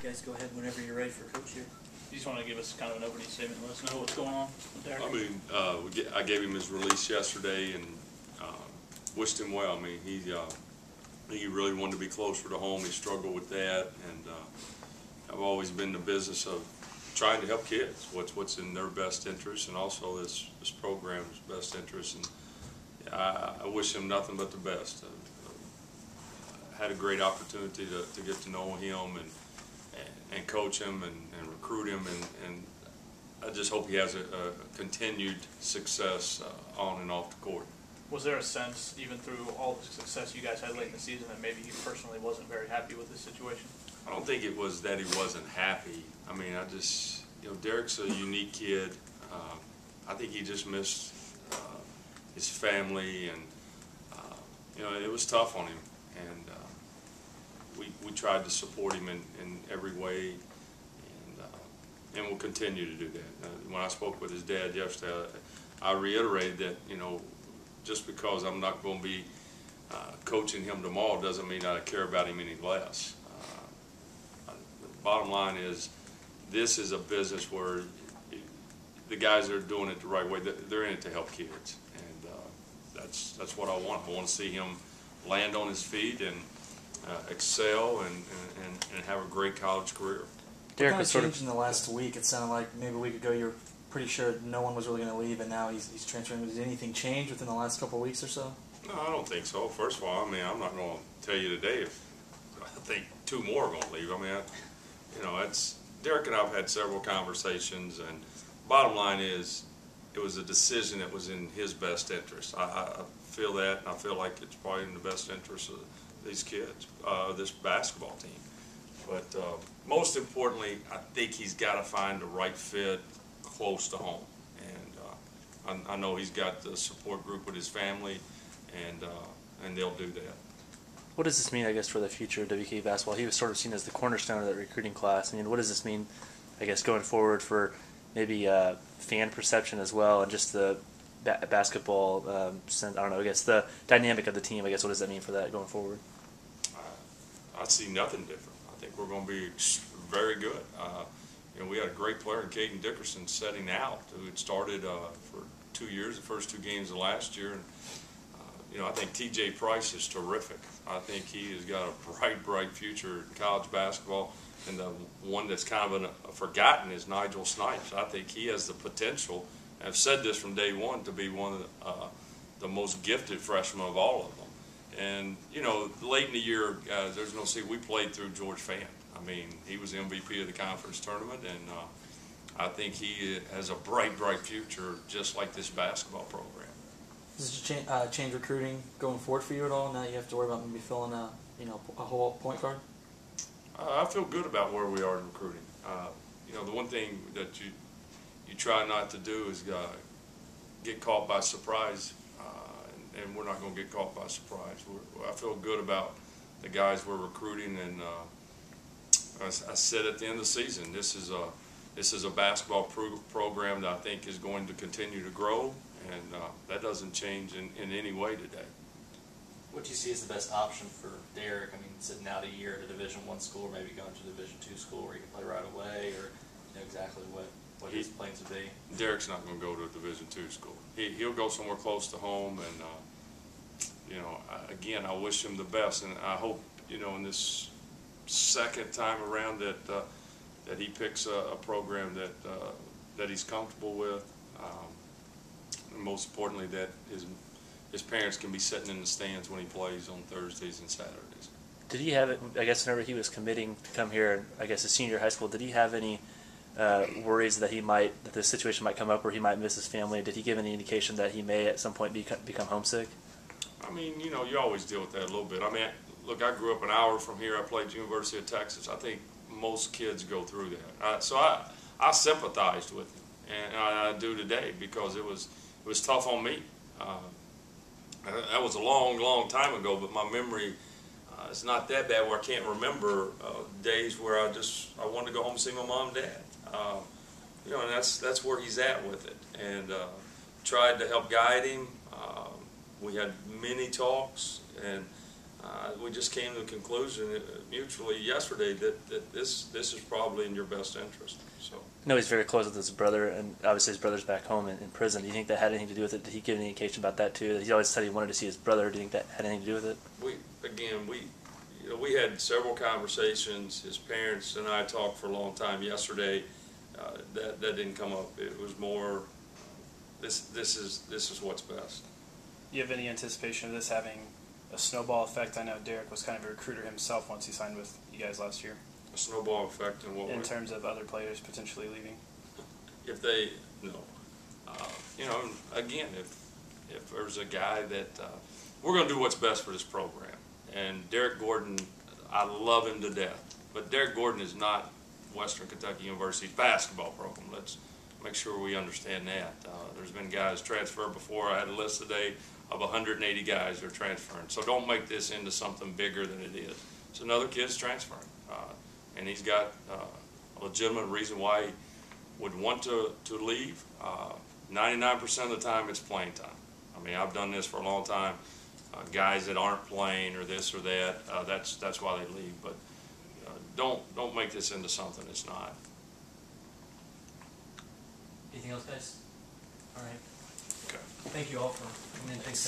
You guys go ahead whenever you're ready for Coach here. You just want to give us kind of an opening statement and let us know what's going on with Derrick? I mean, I gave him his release yesterday and wished him well. I mean, he really wanted to be closer to home. He struggled with that, and I've always been in the business of trying to help kids. What's in their best interest, and also this program's best interest. And I wish him nothing but the best. Had a great opportunity to get to know him and coach him and recruit him, and I just hope he has a continued success on and off the court. Was there a sense, even through all the success you guys had late in the season, that maybe he personally wasn't very happy with this situation? I don't think it was that he wasn't happy. I mean, Derrick's a unique kid. I think he just missed his family, and it was tough on him. And we tried to support him in every way, and we'll continue to do that. When I spoke with his dad yesterday, I reiterated that, just because I'm not going to be coaching him tomorrow doesn't mean I care about him any less. The bottom line is, this is a business where the guys that are doing it the right way, they're in it to help kids, and that's what I want. I want to see him land on his feet and excel and have a great college career. Derrick was changed in the last week. It sounded like maybe a week ago you were pretty sure no one was really going to leave, and now he's transferring. Did anything change within the last couple of weeks or so? No, I don't think so. First of all, I mean, I'm not going to tell you today if I think two more are going to leave. I mean, Derrick and I have had several conversations, and bottom line is, it was a decision that was in his best interest. I feel that, and I feel like it's probably in the best interest of these kids, this basketball team. But most importantly, I think he's got to find the right fit close to home. And I know he's got the support group with his family, and they'll do that. What does this mean, I guess, for the future of WKU basketball? He was sort of seen as the cornerstone of that recruiting class. I mean, what does this mean, I guess, going forward for maybe fan perception as well, and just the basketball, I don't know, I guess the dynamic of the team, I guess, what does that mean for that going forward? I see nothing different. I think we're going to be very good. We had a great player in Caden Dickerson setting out, who had started for 2 years, the first 2 games of last year. And, I think T.J. Price is terrific. I think he has got a bright future in college basketball. And the one that's kind of forgotten is Nigel Snipes. I think he has the potential, and I've said this from day one, to be one of the most gifted freshmen of all of them. And, late in the year, there's no secret, we played through George Fan. I mean, he was the MVP of the conference tournament, and I think he has a bright future, just like this basketball program. Does this change recruiting going forward for you at all? Now you have to worry about maybe filling a whole point guard? I feel good about where we are in recruiting. The one thing that you try not to do is get caught by surprise, and we're not going to get caught by surprise. I feel good about the guys we're recruiting, and I said at the end of the season, this is a basketball program that I think is going to continue to grow, and that doesn't change in any way today. What do you see as the best option for Derrick? I mean, sitting out a year at a Division I school, or maybe going to a Division II school where he can play right away, or exactly what his plans would be? Derrick's not going to go to a Division II school. He'll go somewhere close to home, and again, I wish him the best, and I hope in this second time around that he picks a program that he's comfortable with, and most importantly that his parents can be sitting in the stands when he plays on Thursdays and Saturdays. Did he have it, I guess, whenever he was committing to come here, I guess his senior high school, did he have any worries that that this situation might come up where he might miss his family? Did he give any indication that he may at some point become homesick? I mean, you always deal with that a little bit. I mean, look, I grew up an hour from here. I played at the University of Texas. I think most kids go through that. So I sympathized with him, and I do today, because it was tough on me. That was a long time ago, but my memory is not that bad where I can't remember days where I wanted to go home and see my mom and dad. And that's where he's at with it, and tried to help guide him. We had many talks, and we just came to the conclusion mutually yesterday that this is probably in your best interest. So. I know he's very close with his brother, and obviously his brother's back home in prison. Do you think that had anything to do with it? Did he give any indication about that too? He always said he wanted to see his brother. Do you think that had anything to do with it? We had several conversations. His parents and I talked for a long time yesterday. That didn't come up. It was more, this is what's best. Do you have any anticipation of this having a snowball effect? I know Derrick was kind of a recruiter himself once he signed with you guys last year. A snowball effect in what way? In terms of other players potentially leaving. If they, no. Again, if there's a guy that, we're going to do what's best for this program. And Derrick Gordon, I love him to death. But Derrick Gordon is not Western Kentucky University's basketball program. Let's make sure we understand that. There's been guys transferred before. I had a list today of 180 guys that are transferring. So don't make this into something bigger than it is. It's another kid's transferring. And he's got a legitimate reason why he would want to leave. 99% of the time it's playing time. I mean, I've done this for a long time. Guys that aren't playing or this or that, that's why they leave. But don't make this into something it's not. Anything else, guys? All right. Okay. Thank you all for coming in. Thanks.